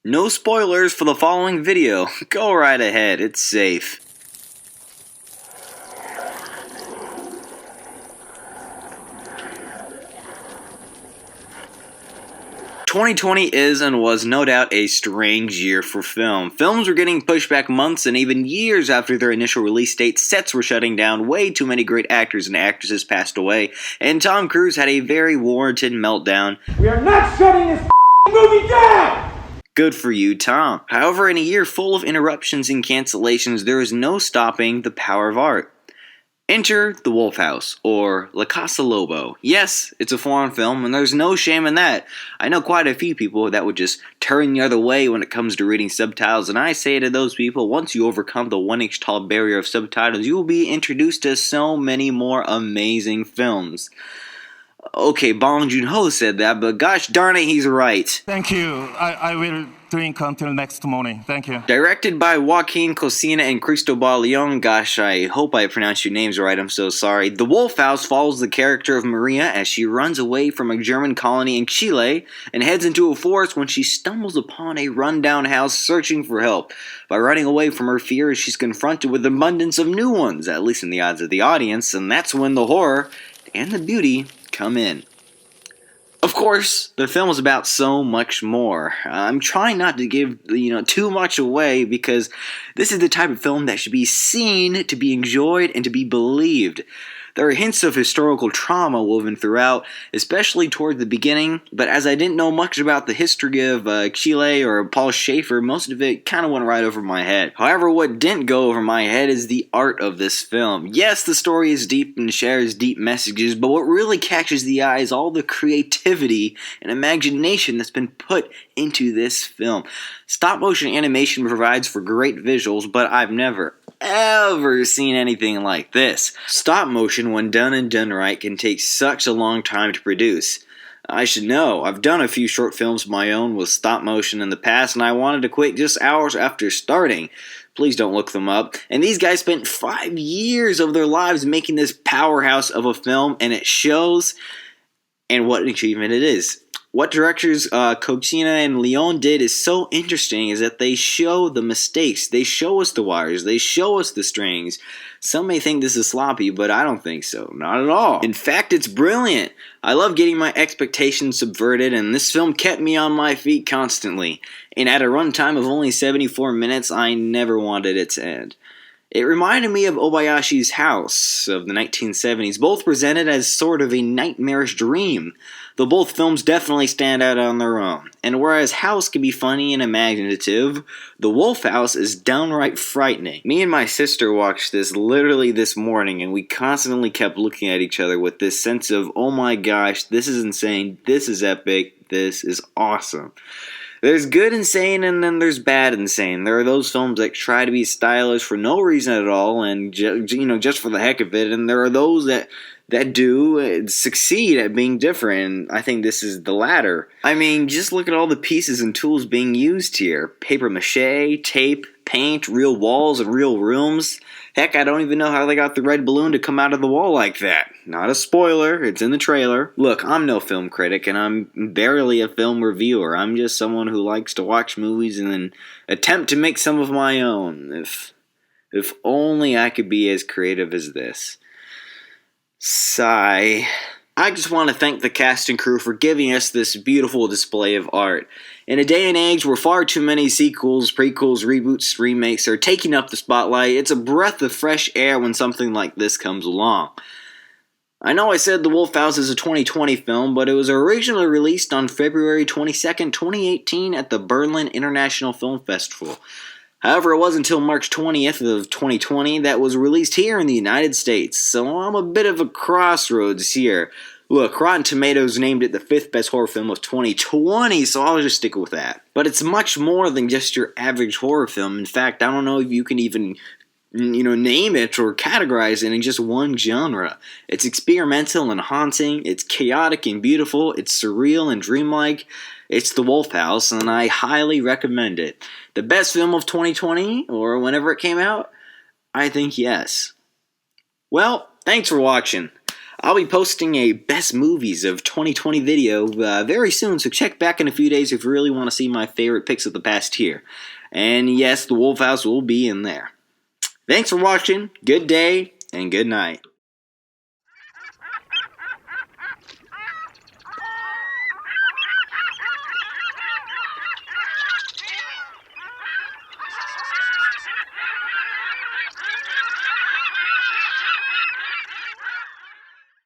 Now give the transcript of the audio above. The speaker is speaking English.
No spoilers for the following video. Go right ahead, it's safe. "2020 is and was no doubt a strange year for film. Films were getting pushed back months and even years after their initial release date, sets were shutting down, way too many great actors and actresses passed away, and Tom Cruise had a very warranted meltdown. We are not shutting this movie down! Good for you, Tom. However, in a year full of interruptions and cancellations, there is no stopping the power of art. Enter The Wolf House, or La Casa Lobo. Yes, it's a foreign film, and there's no shame in that. I know quite a few people that would just turn the other way when it comes to reading subtitles, and I say to those people, once you overcome the 1-inch tall barrier of subtitles, you will be introduced to so many more amazing films. Okay, Bong Joon-ho said that, but gosh darn it, he's right. Thank you. I will drink until next morning. Thank you. Directed by Joaquin Cosina and Cristobal Leon. Gosh, I hope I pronounced your names right. I'm so sorry. The Wolf House follows the character of Maria as she runs away from a German colony in Chile and heads into a forest when she stumbles upon a rundown house searching for help. By running away from her fears, she's confronted with an abundance of new ones, at least in the eyes of the audience, and that's when the horror and the beauty come in. Of course, the film is about so much more. I'm trying not to give, too much away because this is the type of film that should be seen, to be enjoyed, and to be believed. There are hints of historical trauma woven throughout, especially toward the beginning, but as I didn't know much about the history of Chile or Paul Schaefer, most of it kind of went right over my head. However, what didn't go over my head is the art of this film. Yes, the story is deep and shares deep messages, but what really catches the eye is all the creativity and imagination that's been put into this film. Stop-motion animation provides for great visuals, but I've never ever seen anything like this. Stop motion, when done and done right, can take such a long time to produce. I should know. I've done a few short films of my own with stop motion in the past, and I wanted to quit just hours after starting. Please don't look them up. And these guys spent 5 years of their lives making this powerhouse of a film, and it shows. And what an achievement it is. What directors Cosina and Leon did is so interesting is that they show the mistakes. They show us the wires. They show us the strings. Some may think this is sloppy, but I don't think so. Not at all. In fact, it's brilliant. I love getting my expectations subverted, and this film kept me on my feet constantly. And at a runtime of only 74 minutes, I never wanted it to end. It reminded me of Obayashi's House of the 1970s, both presented as sort of a nightmarish dream, though both films definitely stand out on their own. And whereas House can be funny and imaginative, The Wolf House is downright frightening. Me and my sister watched this literally this morning, and we constantly kept looking at each other with this sense of, oh my gosh, this is insane, this is epic, this is awesome. There's good insane and then there's bad insane. There are those films that try to be stylish for no reason at all and just for the heck of it, and there are those that do succeed at being different. I think this is the latter. I mean, just look at all the pieces and tools being used here. Paper mache, tape, paint, real walls and real rooms. Heck, I don't even know how they got the red balloon to come out of the wall like that. Not a spoiler, it's in the trailer. Look, I'm no film critic, and I'm barely a film reviewer. I'm just someone who likes to watch movies and then attempt to make some of my own. If only I could be as creative as this. Sigh. I just want to thank the cast and crew for giving us this beautiful display of art. In a day and age where far too many sequels, prequels, reboots, remakes are taking up the spotlight, it's a breath of fresh air when something like this comes along. I know I said The Wolf House is a 2020 film, but it was originally released on February 22nd, 2018 at the Berlin International Film Festival. However, it wasn't until March 20th of 2020 that was released here in the United States, so I'm a bit of a crossroads here. Look, Rotten Tomatoes named it the 5th best horror film of 2020, so I'll just stick with that. But it's much more than just your average horror film. In fact, I don't know if you can even name it or categorize it in just one genre. It's experimental and haunting, it's chaotic and beautiful, it's surreal and dreamlike. It's The Wolf House, and I highly recommend it. The best film of 2020, or whenever it came out? I think yes. Well, thanks for watching. I'll be posting a best movies of 2020 video very soon, so check back in a few days if you really want to see my favorite picks of the past year. And yes, the Wolf House will be in there. Thanks for watching, good day, and good night.